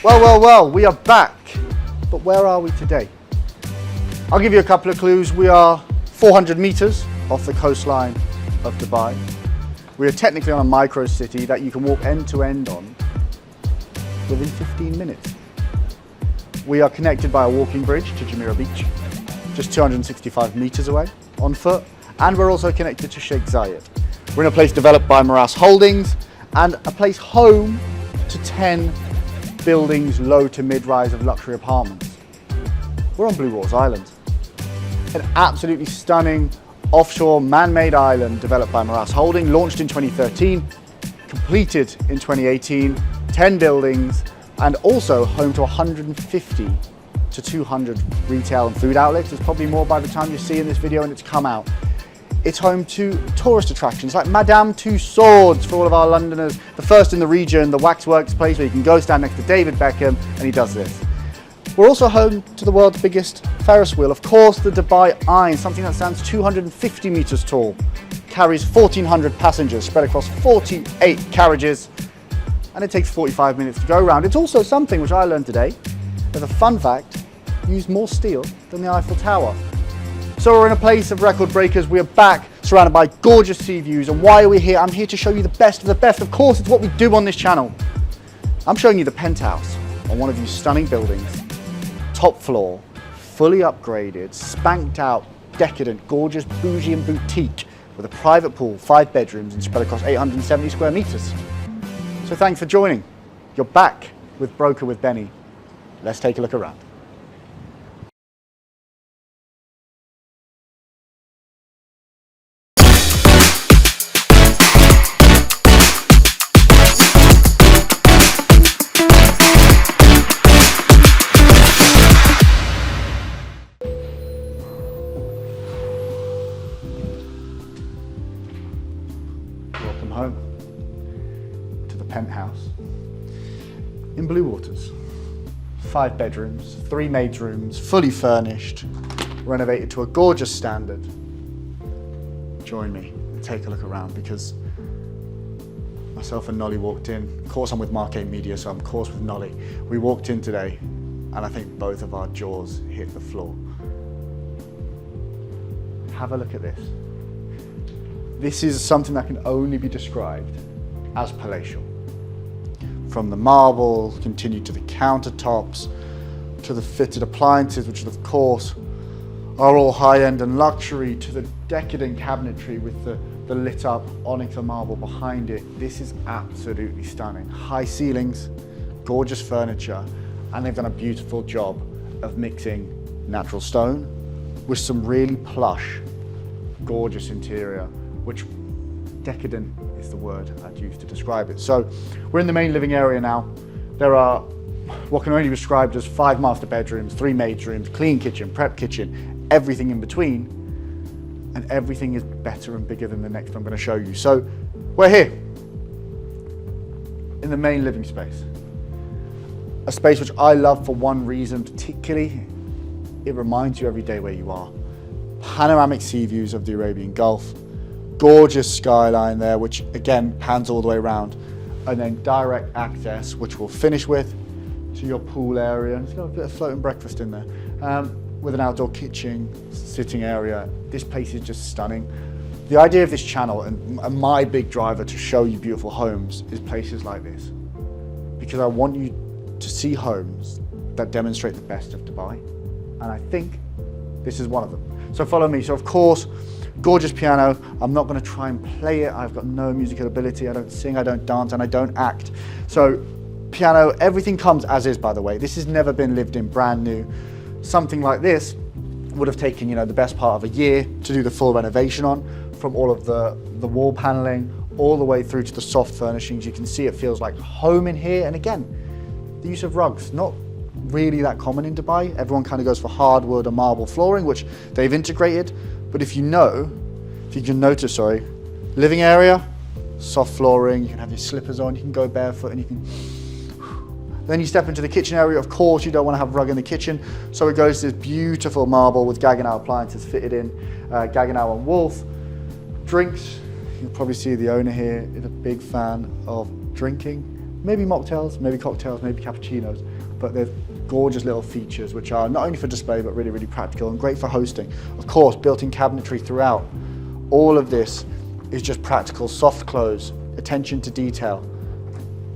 Well, we are back. But where are we today? I'll give you a couple of clues. We are 400 meters off the coastline of Dubai. We are technically on a micro city that you can walk end to end on within 15 minutes. We are connected by a walking bridge to Jumeirah Beach, just 265 meters away on foot. And we're also connected to Sheikh Zayed. We're in a place developed by Morass Holdings and a place home to 10 buildings, low to mid-rise of luxury apartments. We're on Bluewaters Island, an absolutely stunning offshore man-made island developed by Morass Holdings, launched in 2013, completed in 2018, 10 buildings, and also home to 150 to 200 retail and food outlets. There's probably more by the time you see in this video and it's come out. It's home to tourist attractions like Madame Tussauds for all of our Londoners, the first in the region, the waxworks place where you can go stand next to David Beckham and he does this. We're also home to the world's biggest Ferris wheel, of course the Dubai Eye, something that stands 250 meters tall, carries 1,400 passengers spread across 48 carriages, and it takes 45 minutes to go around. It's also something which I learned today, as a fun fact, used more steel than the Eiffel Tower. So we're in a place of record breakers. We are back, surrounded by gorgeous sea views. And why are we here? I'm here to show you the best of the best. Of course, it's what we do on this channel. I'm showing you the penthouse on one of these stunning buildings. Top floor, fully upgraded, spanked out, decadent, gorgeous, bougie and boutique with a private pool, 5 bedrooms and spread across 870 square meters. So thanks for joining. You're back with Broker with Benny. Let's take a look around. Welcome home to the penthouse in Bluewaters. 5 bedrooms, 3 maids rooms, fully furnished, renovated to a gorgeous standard. Join me and take a look around because myself and Nolly walked in. Of course I'm with Marquee Media, so I'm of course with Nolly. We walked in today and I think both of our jaws hit the floor. Have a look at this. This is something that can only be described as palatial. From the marble, continue to the countertops, to the fitted appliances, which of course are all high-end and luxury, to the decadent cabinetry with the lit up onyx and marble behind it. This is absolutely stunning. High ceilings, gorgeous furniture, and they've done a beautiful job of mixing natural stone with some really plush, gorgeous interior, which decadent is the word I'd use to describe it. So we're in the main living area now. There are what can only be described as 5 master bedrooms, 3 maids rooms, clean kitchen, prep kitchen, everything in between. And everything is better and bigger than the next I'm going to show you. So we're here in the main living space. A space which I love for one reason particularly. It reminds you every day where you are. Panoramic sea views of the Arabian Gulf. Gorgeous skyline there, which again pans all the way around, and then direct access, which we'll finish with, to your pool area. It's got a bit of floating breakfast in there, with an outdoor kitchen, sitting area. This place is just stunning. The idea of this channel and my big driver to show you beautiful homes is places like this, because I want you to see homes that demonstrate the best of Dubai, and I think this is one of them. So follow me. So of course, gorgeous piano. I'm not going to try and play it. I've got no musical ability. I don't sing, I don't dance, and I don't act. So piano, everything comes as is, by the way. This has never been lived in, brand new. Something like this would have taken, you know, the best part of a year to do the full renovation on, from all of the wall paneling all the way through to the soft furnishings. You can see it feels like home in here. And again, the use of rugs, not really that common in Dubai. Everyone kind of goes for hardwood or marble flooring, which they've integrated. But if you can notice, living area, soft flooring, you can have your slippers on, you can go barefoot, and you can. Then you step into the kitchen area. Of course, you don't want to have a rug in the kitchen, so it goes to this beautiful marble with Gaggenau appliances fitted in, Gaggenau and Wolf. Drinks, you'll probably see the owner here is a big fan of drinking, maybe mocktails, maybe cocktails, maybe cappuccinos. but there's gorgeous little features which are not only for display but really, really practical and great for hosting. Of course, built-in cabinetry throughout. All of this is just practical, soft close, attention to detail.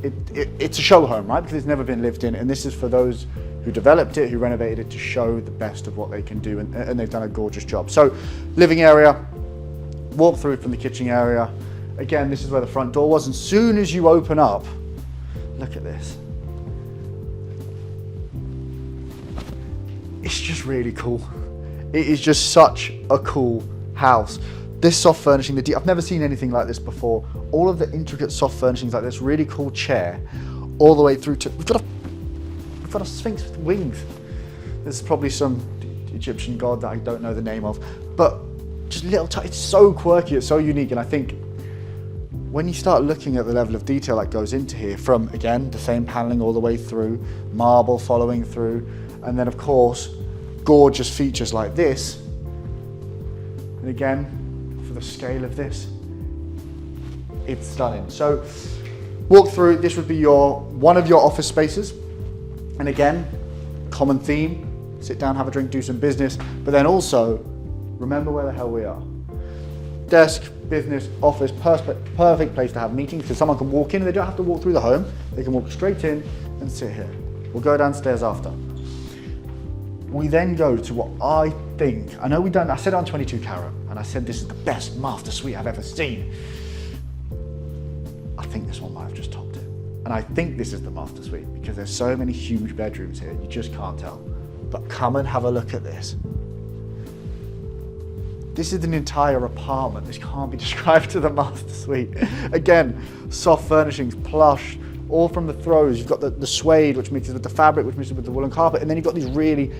It's a show home, right? Because it's never been lived in, and this is for those who developed it, who renovated it, to show the best of what they can do, and they've done a gorgeous job. So, living area, walk through from the kitchen area. Again, this is where the front door was, and soon as you open up, look at this. It's just really cool. It is just such a cool house. This soft furnishing, I've never seen anything like this before. All of the intricate soft furnishings like this really cool chair, all the way through to, we've got a sphinx with wings. There's probably some Egyptian god that I don't know the name of, but just little, it's so quirky, it's so unique, and I think when you start looking at the level of detail that goes into here, from, again, the same paneling all the way through, marble following through, and then of course, gorgeous features like this, and again, for the scale of this, it's stunning. So, walk through, this would be one of your office spaces, and again, common theme, sit down, have a drink, do some business, but then also, remember where the hell we are. Desk, business, office, perfect place to have meetings, because someone can walk in and they don't have to walk through the home, they can walk straight in and sit here. We'll go downstairs after. We then go to what I think, I said on 22 carat, and I said this is the best master suite I've ever seen. I think this one might have just topped it. And I think this is the master suite because there's so many huge bedrooms here, you just can't tell. But come and have a look at this. This is an entire apartment. This can't be described to the master suite. Again, soft furnishings, plush, all from the throws. You've got the suede, which mixes with the fabric, which mixes with the woolen carpet, and then you've got these really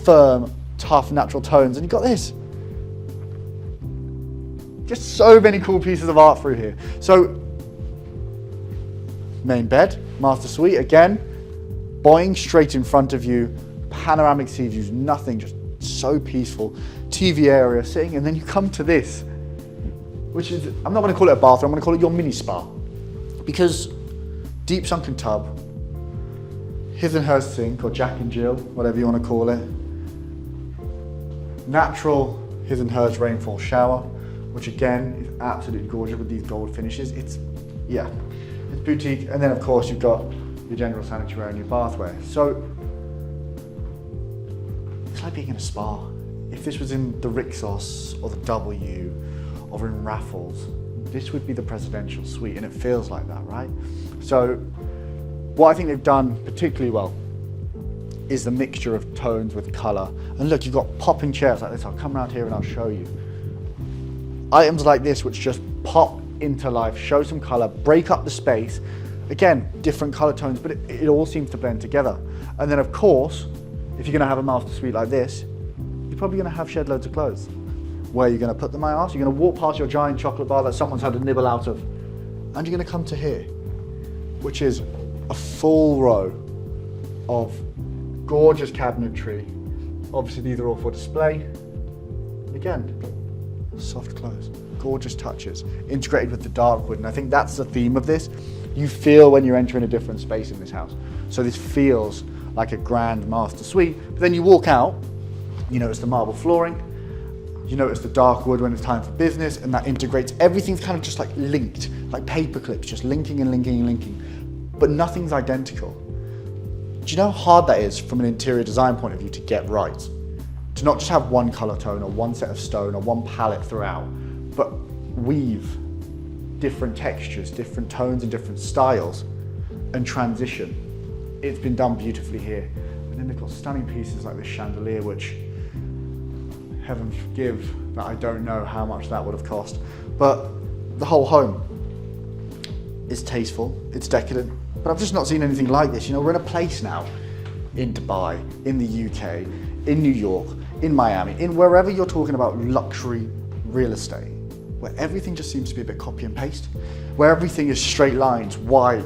firm, tough, natural tones, and you've got this. Just so many cool pieces of art through here. So, main bed, master suite, again, Boeing straight in front of you, panoramic sea views, nothing, just so peaceful. TV area sitting, and then you come to this, which is, I'm not going to call it a bathroom, I'm going to call it your mini spa, because deep sunken tub, his and her sink, or Jack and Jill, whatever you want to call it, natural his and hers rainfall shower, which again is absolutely gorgeous with these gold finishes. It's boutique, and then of course you've got your general sanitary and your bathware. So it's like being in a spa. If this was in the Rixos or the W or in Raffles, this would be the presidential suite, and it feels like that, right? So what I think they've done particularly well is the mixture of tones with colour. And look, you've got popping chairs like this. I'll come around here and I'll show you. Items like this which just pop into life, show some colour, break up the space. Again, different colour tones, but it all seems to blend together. And then of course, if you're going to have a master suite like this, you're probably going to have shed loads of clothes. Where are you going to put them, I ask? You're going to walk past your giant chocolate bar that someone's had a nibble out of, and you're going to come to here, which is a full row of gorgeous cabinetry. Obviously these are all for display. Again, soft close, gorgeous touches, integrated with the dark wood, and I think that's the theme of this. You feel when you're entering a different space in this house. So this feels like a grand master suite, but then you walk out, you notice the marble flooring, you notice the dark wood when it's time for business, and that integrates, everything's kind of just like linked, like paper clips, just linking and linking and linking, but nothing's identical. Do you know how hard that is from an interior design point of view to get right? To not just have one color tone or one set of stone or one palette throughout, but weave different textures, different tones and different styles, and transition. It's been done beautifully here. And then they've got stunning pieces like this chandelier, which, heaven forgive that I don't know how much that would have cost. But the whole home is tasteful, it's decadent, but I've just not seen anything like this. You know, we're in a place now, in Dubai, in the UK, in New York, in Miami, in wherever you're talking about luxury real estate, where everything just seems to be a bit copy and paste, where everything is straight lines, white,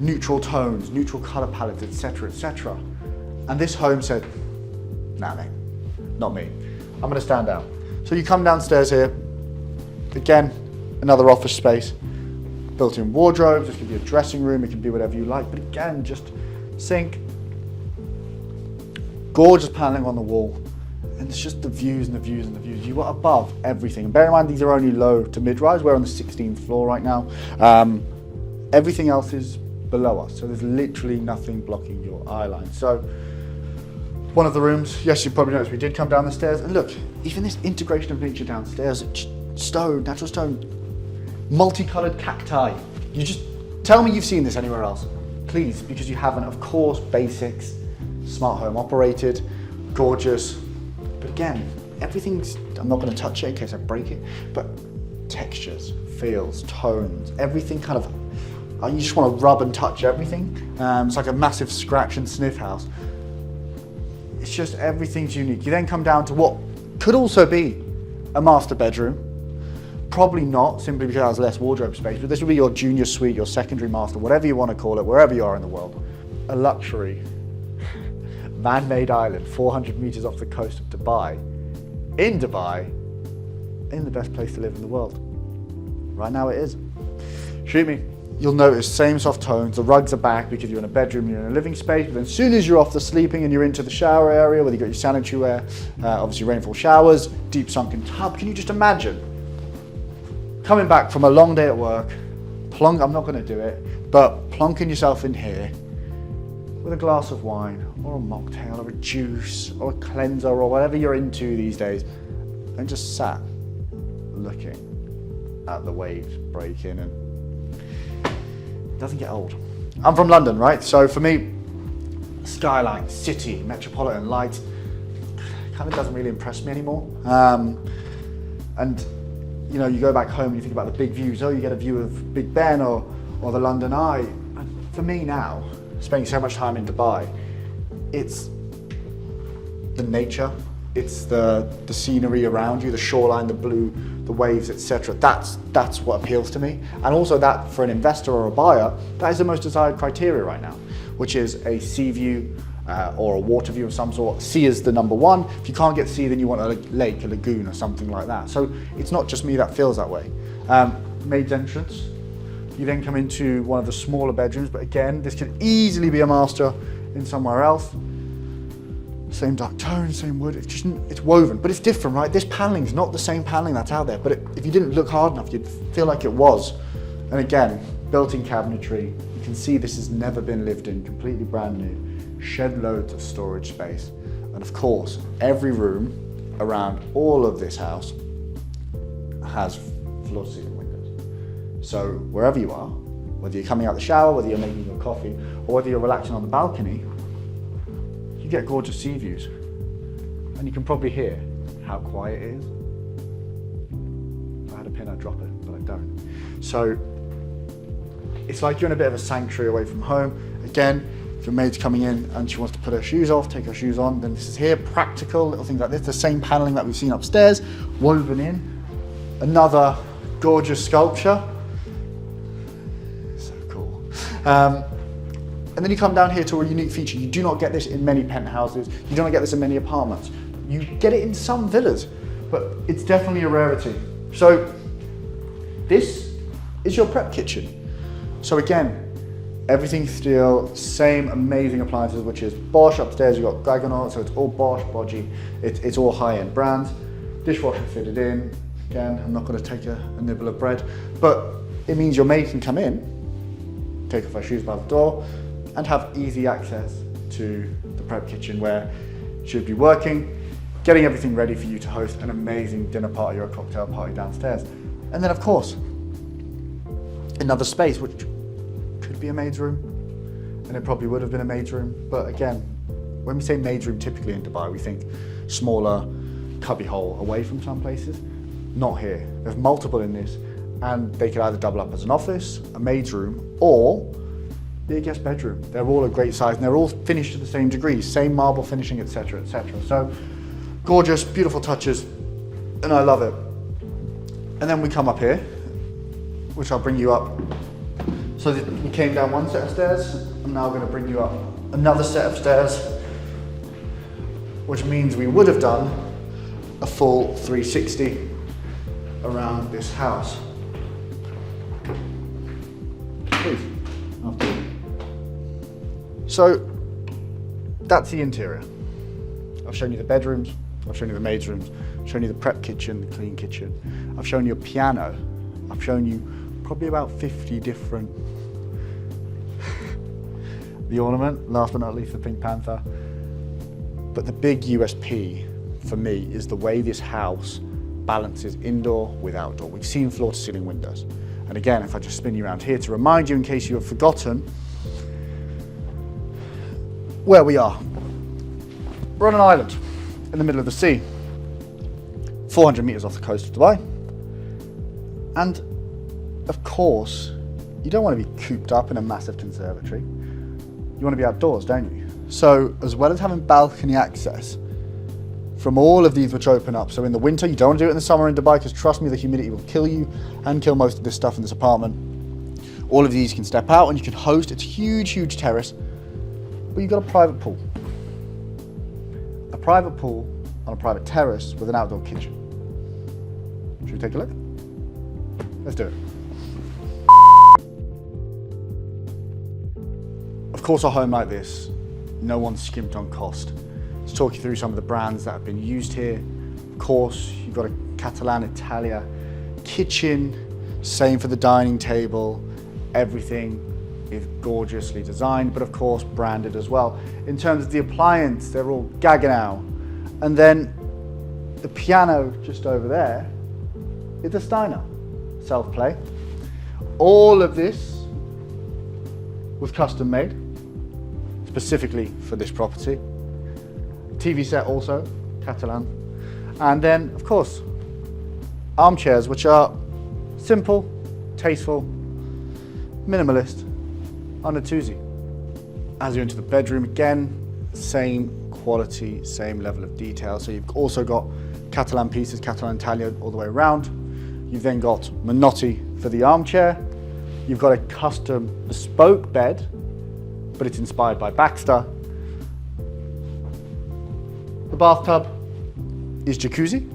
neutral tones, neutral color palettes, etc., etc. And this home said, nah, mate, not me. I'm gonna stand out. So you come downstairs here, again, another office space, built-in wardrobes. This could be a dressing room, it can be whatever you like, but again, just sink, gorgeous paneling on the wall, and it's just the views and the views and the views. You are above everything. And bear in mind, these are only low to mid-rise. We're on the 16th floor right now. Everything else is below us, so there's literally nothing blocking your eye line. So one of the rooms, yes, you probably noticed we did come down the stairs, and look, even this integration of nature downstairs, stone, natural stone, multicolored cacti. You just tell me you've seen this anywhere else, please, because you haven't. Of course, basics, smart home operated, gorgeous, but again, everything's, I'm not going to touch it in case I break it, but textures, feels, tones, everything kind of, you just want to rub and touch everything. It's like a massive scratch and sniff house. It's just, everything's unique. You then come down to what could also be a master bedroom. Probably not, simply because it has less wardrobe space, but this would be your junior suite, your secondary master, whatever you want to call it, wherever you are in the world. A luxury, man-made island, 400 meters off the coast of Dubai, in the best place to live in the world. Right now it is. Shoot me. You'll notice same soft tones, the rugs are back because you're in a bedroom, you're in a living space, but then as soon as you're off the sleeping and you're into the shower area, where you've got your sanitary ware, obviously rainfall showers, deep sunken tub, can you just imagine coming back from a long day at work, I'm not going to do it, but plonking yourself in here with a glass of wine or a mocktail or a juice or a cleanser or whatever you're into these days, and just sat looking at the waves breaking, and it doesn't get old. I'm from London, right? So for me, skyline, city, metropolitan lights kind of doesn't really impress me anymore. And you know, you go back home and you think about the big views. Oh, you get a view of Big Ben or the London Eye. And for me now, spending so much time in Dubai, it's the nature, it's the scenery around you, the shoreline, the blue, the waves, etc. That's what appeals to me. And also that, for an investor or a buyer, that is the most desired criteria right now, which is a sea view or a water view of some sort. Sea is the number one. If you can't get sea, then you want a lake, a lagoon or something like that. So it's not just me that feels that way. Maid's entrance. You then come into one of the smaller bedrooms, but again, this could easily be a master in somewhere else. Same dark tone, same wood, it's woven, but it's different, right? This paneling is not the same paneling that's out there, but if you didn't look hard enough, you'd feel like it was. And again, built-in cabinetry. You can see this has never been lived in, completely brand new. Shed loads of storage space. And of course, every room around all of this house has floor-to-ceiling windows. So wherever you are, whether you're coming out the shower, whether you're making your coffee, or whether you're relaxing on the balcony, you get gorgeous sea views. And you can probably hear how quiet it is. If I had a pin, I'd drop it, but I don't. So it's like you're in a bit of a sanctuary away from home. Again, if your maid's coming in and she wants to put her shoes off, take her shoes on, then this is here, practical, little things like this, the same paneling that we've seen upstairs, woven in. Another gorgeous sculpture. So cool. And then you come down here to a unique feature. You do not get this in many penthouses. You do not get this in many apartments. You get it in some villas, but it's definitely a rarity. So this is your prep kitchen. So again, everything steel, same amazing appliances, which is Bosch. Upstairs you've got Dragonaut, so it's all Bosch, Bodgy. It's all high-end brands. Dishwasher fitted in. Again, I'm not going to take a nibble of bread, but it means your maid can come in, take off her shoes by the door, and have easy access to the prep kitchen where she'll be working, getting everything ready for you to host an amazing dinner party or a cocktail party downstairs. And then of course, another space which could be a maid's room, and it probably would have been a maid's room. But again, when we say maid's room typically in Dubai, we think smaller cubby hole away from some places. Not here. There's multiple in this, and they could either double up as an office, a maid's room, or be a guest bedroom. They're all a great size and they're all finished to the same degree, same marble finishing, etc., etc. So gorgeous, beautiful touches, and I love it. And then we come up here, which I'll bring you up. So we came down one set of stairs. I'm now going to bring you up another set of stairs, which means we would have done a full 360 around this house. Please. After. So that's the interior. I've shown you the bedrooms, I've shown you the maid's rooms, I've shown you the prep kitchen, the clean kitchen. I've shown you a piano. I've shown you probably about 50 different, the ornament, last but not least the Pink Panther. But the big USP for me is the way this house balances indoor with outdoor. We've seen floor to ceiling windows. And again, if I just spin you around here to remind you in case you have forgotten where we are. We're on an island in the middle of the sea, 400 meters off the coast of Dubai. And of course, you don't want to be cooped up in a massive conservatory. You want to be outdoors, don't you? So as well as having balcony access from all of these which open up, so in the winter, you don't want to do it in the summer in Dubai because trust me, the humidity will kill you and kill most of this stuff in this apartment. All of these can step out and you can host, it's a huge, huge terrace, but you've got a private pool. A private pool on a private terrace with an outdoor kitchen. Should we take a look? Let's do it. Of course, a home like this, no one's skimped on cost. Let's talk you through some of the brands that have been used here. Of course, you've got a Catalan Italia kitchen, same for the dining table. Everything is gorgeously designed, but of course branded as well. In terms of the appliance, they're all Gaggenau. And then the piano just over there is the Steiner self-play. All of this was custom made, specifically for this property. TV set also, Catalan. And then, of course, armchairs, which are simple, tasteful, minimalist, on a twosy. As you enter the bedroom, again, same quality, same level of detail. So you've also got Catalan pieces, Catalan Italia all the way around. You've then got Minotti for the armchair. You've got a custom bespoke bed, but it's inspired by Baxter. The bathtub is jacuzzi,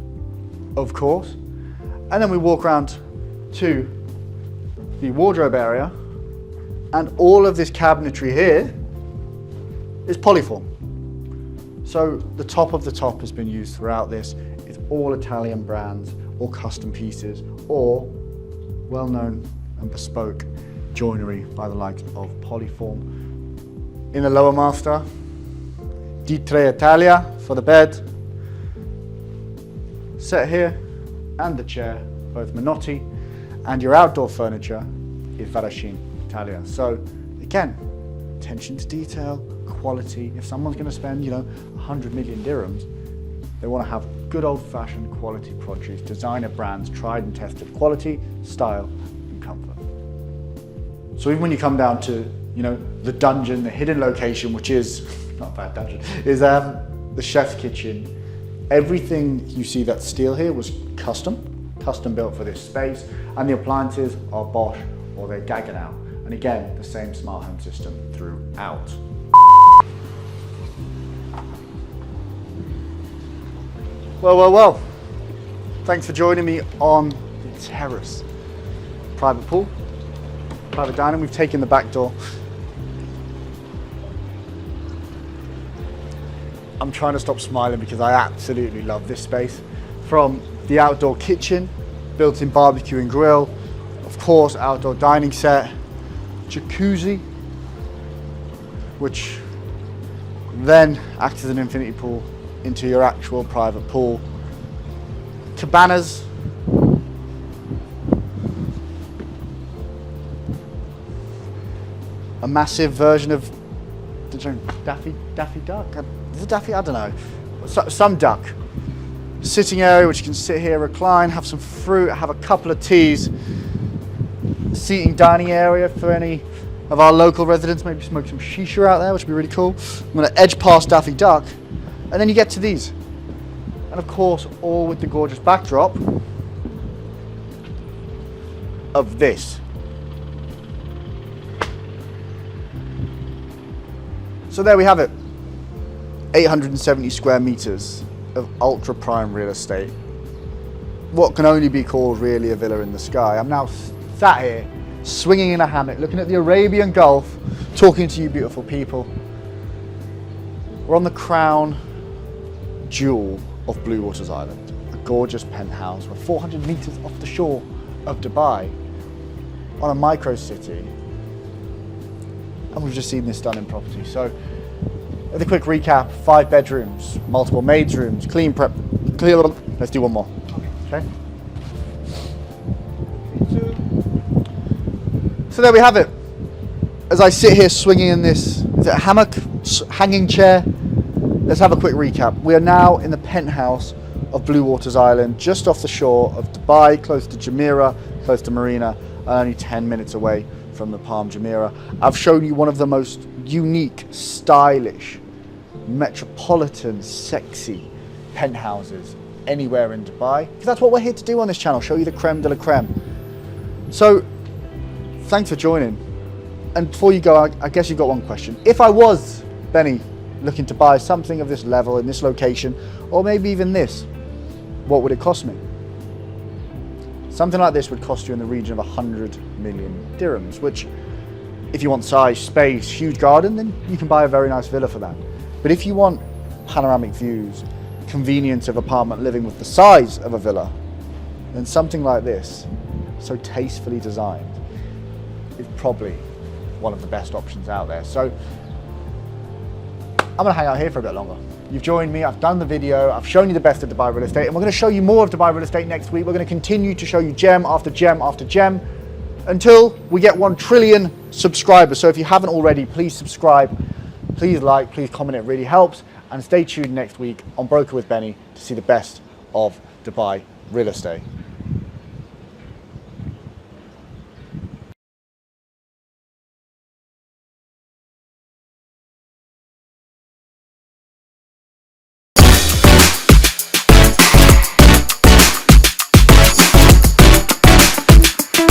of course. And then we walk around to the wardrobe area, and all of this cabinetry here is polyform. So the top of the top has been used throughout this. It's all Italian brands, or custom pieces, or well-known and bespoke joinery by the likes of Polyform. In the lower master, D3 Italia for the bed, set here, and the chair, both Minotti, and your outdoor furniture is Varashin Italia. So again, attention to detail, quality. If someone's going to spend, 100 million dirhams, they want to have good old-fashioned quality produce, designer brands, tried and tested quality, style, and comfort. So even when you come down to, the dungeon, the hidden location, which is, not a bad dungeon, is the chef's kitchen. Everything you see that's steel here was custom built for this space, and the appliances are Bosch or they're Gaggenau. And again, the same smart home system throughout. Well. Thanks for joining me on the terrace. Private pool, private dining. We've taken the back door. I'm trying to stop smiling because I absolutely love this space. From the outdoor kitchen, built-in barbecue and grill, of course, outdoor dining set, jacuzzi, which then acts as an infinity pool into your actual private pool. Cabanas, a massive version of Daffy Duck. Is it Daffy? I don't know. Some duck. Sitting area which you can sit here, recline, have some fruit, have a couple of teas. Seating dining area for any of our local residents, maybe smoke some shisha out there, which would be really cool. I'm going to edge past Daffy Duck, and then you get to these. And of course, all with the gorgeous backdrop of this. So there we have it. 870 square meters of ultra prime real estate. What can only be called really a villa in the sky. I'm now sat here, swinging in a hammock, looking at the Arabian Gulf, talking to you beautiful people. We're on the Crown jewel of Bluewaters Island, a gorgeous penthouse. We're 400 meters off the shore of Dubai on a micro city. And we've just seen this stunning property. So, with a quick recap, 5 bedrooms, multiple maids rooms, clean prep, clear. Let's do one more. Okay. So there we have it. As I sit here swinging in this, is it a hammock, hanging chair? Let's have a quick recap. We are now in the penthouse of Bluewaters Island, just off the shore of Dubai, close to Jumeirah, close to Marina, and only 10 minutes away from the Palm Jumeirah. I've shown you one of the most unique, stylish, metropolitan, sexy penthouses anywhere in Dubai, because that's what we're here to do on this channel, show you the creme de la creme. So, thanks for joining. And before you go, I guess you've got one question. If I was, Benny, looking to buy something of this level in this location, or maybe even this, what would it cost me? Something like this would cost you in the region of 100 million dirhams, which if you want size, space, huge garden, then you can buy a very nice villa for that. But if you want panoramic views, convenience of apartment living with the size of a villa, then something like this, so tastefully designed, is probably one of the best options out there. So I'm gonna hang out here for a bit longer. You've joined me, I've done the video, I've shown you the best of Dubai real estate, and we're gonna show you more of Dubai real estate next week. We're gonna continue to show you gem after gem after gem until we get 1 trillion subscribers. So if you haven't already, please subscribe, please like, please comment, it really helps. And stay tuned next week on Broker with Benny to see the best of Dubai real estate.